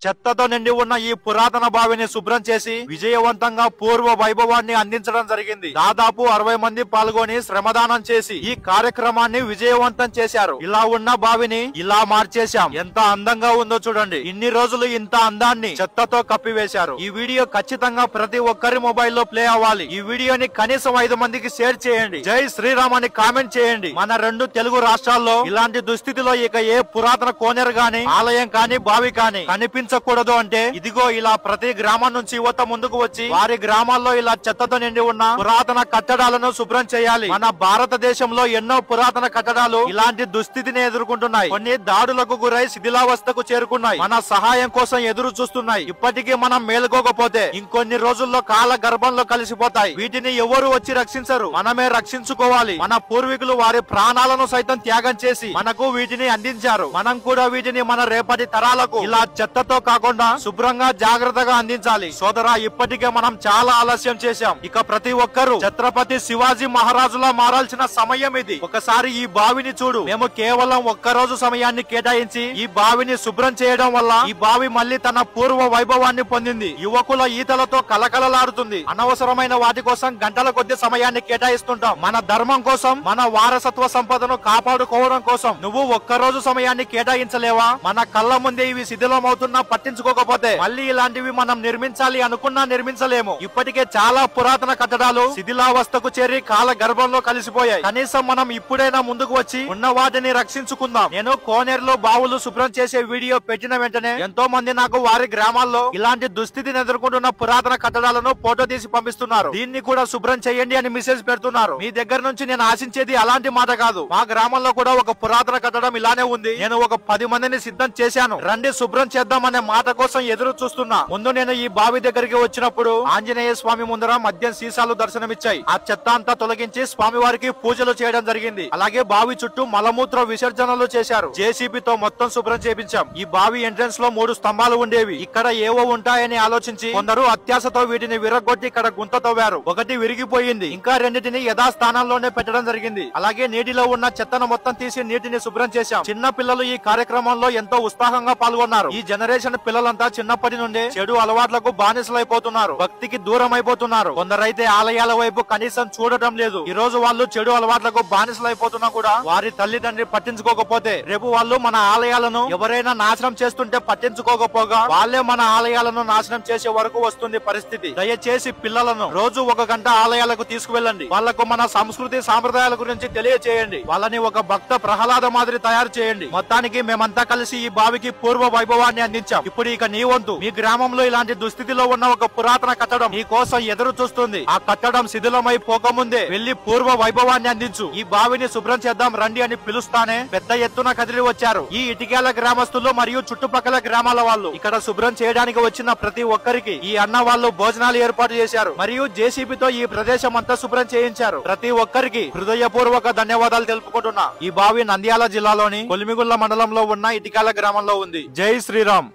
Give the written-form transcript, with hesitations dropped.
చెత్తతో నిండి ఉన్న ఈ పురాతన బావిని శుభ్రం చేసి విజయవంతంగా పూర్వ వైభవాన్ని అందించడం జరిగింది. దాదాపు 60 మంది పాల్గొని శ్రమదానం చేసి ఈ కార్యక్రమాన్ని విజయవంతం చేశారు. ఇలా ఉన్న బావిని ఇలా మార్చేశాం. ఎంత అందంగా ఉందో చూడండి. ఇన్ని రోజులు ఇంత అందాన్ని చెత్తతో కప్పివేశారు. ఈ వీడియో ఖచ్చితంగా ప్రతి ఒక్కరి మొబైల్లో ప్లే అవ్వాలి. ఈ వీడియోని కనీసం 5 మందికి షేర్ చేయండి. జై శ్రీరామ్ అని కామెంట్ చేయండి. మన 2 తెలుగు రాష్ట్రాల్లో ఇలాంటి దుస్థితిలో ఇక ఏ పురాతన కోనేరు గాని ఆలయం కాని బావి కాని కనిపించకూడదు. అంటే ఇదిగో ఇలా ప్రతి గ్రామం నుంచి యువత ముందుకు వచ్చి వారి గ్రామాల్లో ఇలా చెత్తతో నిండి ఉన్న పురాతన కట్టడాలను శుభ్రం చేయాలి. మన భారతదేశంలో ఎన్నో పురాతన కట్టడాలు ఇలాంటి దుస్థితిని ఎదుర్కొంటున్నాయి. కొన్ని దాడులకు గురై శిథిలావస్థకు చేరుకున్నాయి. మన సహాయం కోసం ఎదురు చూస్తున్నాయి. ఇప్పటికీ మనం మేలుకోకపోతే ఇంకొన్ని రోజుల్లో కాల గర్భంలో కలిసిపోతాయి. వీటిని ఎవరు వచ్చి రక్షించరు. మనమే రక్షించుకోవాలి. మన పూర్వీకులు వారి ప్రాణాలను సైతం త్యాగం చేసి మనకు వీటిని అందించారు. మనం కూడా వీటిని మన రేపటి తరాలకు ఇలా చెత్తతో కాకుండా శుభ్రంగా జాగ్రత్తగా అందించాలి. సోదరా, ఇప్పటికే మనం చాలా ఆలస్యం చేశాం. ఇక ప్రతి ఒక్కరూ ఛత్రపతి శివాజీ మహారాజులా మారాల్సిన సమయం ఇది. ఒకసారి ఈ బావిని చూడు. మేము కేవలం ఒక్కరోజు సమయాన్ని కేటాయించి ఈ బావిని శుభ్రం చేయడం వల్ల ఈ బావి మళ్ళీ తన పూర్వ వైభవాన్ని పొందింది. యువకుల ఈతలతో కలకలలాడుతుంది. అనవసరమైన వాటి కోసం గంటల కొద్ది సమయాన్ని కేటాయిస్తుంటాం. మన ధర్మం కోసం, మన వారసత్వ సంపదను కాపాడుకోవడం కోసం నువ్వు ఒక్కరోజు సమయాన్ని కేటాయించలేవా? మన కళ్ళ ముందే ఇవి శిథిలం అవుతున్నా పట్టించుకోకపోతే మళ్ళీ ఇలాంటివి మనం నిర్మించాలి అనుకున్నా నిర్మించలేము. ఇప్పటికే చాలా పురాతన కట్టడాలు శిథిలావస్థకు చేరి కాల గర్భంలో కలిసిపోయాయి. కనీసం మనం ఇప్పుడైనా ముందుకు వచ్చి ఉన్న వాటిని రక్షించుకుందాం. నేను కోనేరులో బావులు శుభ్రం చేసే వీడియో పెట్టిన వెంటనే ఎంతో మంది నాకు వారి గ్రామాల్లో ఇలాంటి దుస్థితిని ఎదుర్కొంటున్న పురాతన కట్టడాలను ఫోటో తీసి పంపిస్తున్నారు. దీన్ని కూడా శుభ్రం చేయండి అని మెసేజ్ పెడుతున్నారు. మీ దగ్గర నుంచి నేను ఆశించేది అలాంటి మాట కాదు. మా గ్రామంలో కూడా ఒక పురాతన కట్టడం ఇలానే ఉంది. నేను ఒక 10 మందిని సిద్ధం చేశాను. రండి శుభ్రం చేద్దాం అనే మాట కోసం ఎదురు చూస్తున్నా. ముందు నేను ఈ బావి దగ్గరికి వచ్చినప్పుడు ఆంజనేయ స్వామి ముందర మద్యం సీసాలు దర్శనమిచ్చాయి. ఆ చెత్త అంతా తొలగించి స్వామి వారికి పూజలు చేయడం జరిగింది. అలాగే బావి చుట్టూ మలమూత్ర విసర్జనలు చేశారు. జేసీబీతో మొత్తం శుభ్రం చేపించాం. ఈ బావి ఎంట్రన్స్ లో 3 స్తంభాలు ఉండేవి. ఇక్కడ ఏవో ఉంటాయని ఆలోచించి కొందరు అత్యాశతో వీటిని విరగొట్టి ఇక్కడ గుంత తవ్వారు. ఒకటి విరిగిపోయింది. ఇంకా 2టిని యథాస్థానంలోనే పెట్టడం జరిగింది. అలాగే నీటిలో ఉన్న చెత్తను మొత్తం తీసి నీటిని శుభ్రం చేశాం. చిన్న పిల్లలు ఈ కార్యక్రమంలో ఎంతో ఉత్సాహంగా పాల్గొన్నారు. ఈ జనరేషన్ పిల్లలంతా చిన్నప్పటి నుండి చెడు అలవాట్లకు బానిసలైపోతున్నారు. భక్తికి దూరం అయిపోతున్నారు. కొందరైతే ఆలయాల వైపు కనీసం చూడటం లేదు. ఈ రోజు వాళ్ళు చెడు అలవాట్లకు బానిసలైపోతున్నా కూడా వారి తల్లిదండ్రి పట్టించుకోకపోతే రేపు వాళ్ళు మన ఆలయాలను ఎవరైనా నాశనం చేస్తుంటే పట్టించుకోకపోగా వాళ్ళే మన ఆలయాలను నాశనం చేసే వరకు వస్తుంది పరిస్థితి. దయచేసి పిల్లలను రోజు 1 గంట ఆలయాలకు తీసుకువెళ్ళండి. వాళ్లకు మన సంస్కృతి సాంప్రదాయాల గురించి తెలియచేయండి. వాళ్ళని ఒక భక్త ప్రహ్లాద మాదిరి తయారు చేయండి. మొత్తానికి మేమంతా కలిసి ఈ బావికి పూర్వ వైభవాన్ని అందించాం. ఇప్పుడు ఇక నీ వంతు. మీ గ్రామంలో ఇలాంటి దుస్థితిలో ఉన్న ఒక పురాతన కట్టడం నీ కోసం ఎదురు చూస్తుంది. ఆ కట్టడం శిథిలమై పోకముందే వెళ్లి పూర్వ వైభవాన్ని అందించు. ఈ బావిని శుభ్రం చేద్దాం రండి అని పిలుస్తానే పెద్ద ఎత్తున కదిలి వచ్చారు ఈ ఇటికేల గ్రామస్తులు మరియు చుట్టుపక్కల గ్రామాల వాళ్ళు. ఇక్కడ శుభ్రం చేయడానికి వచ్చిన ప్రతి ఒక్కరికి ఈ అన్న వాళ్ళు భోజనాలు ఏర్పాటు చేశారు మరియు జేసీబీతో ఈ ప్రదేశం అంతా శుభ్రం చేయించారు. ప్రతి ఒక్కరికి హృదయపూర్వక ధన్యవాదాలు తెలుపుకుంటున్నా. ఈ బావి నంద్యాల జిల్లాలోని కొలిమిగుళ్ల మండలంలో ఉన్న ఇటికేల గ్రామంలో ఉంది. జై శ్రీరామ్.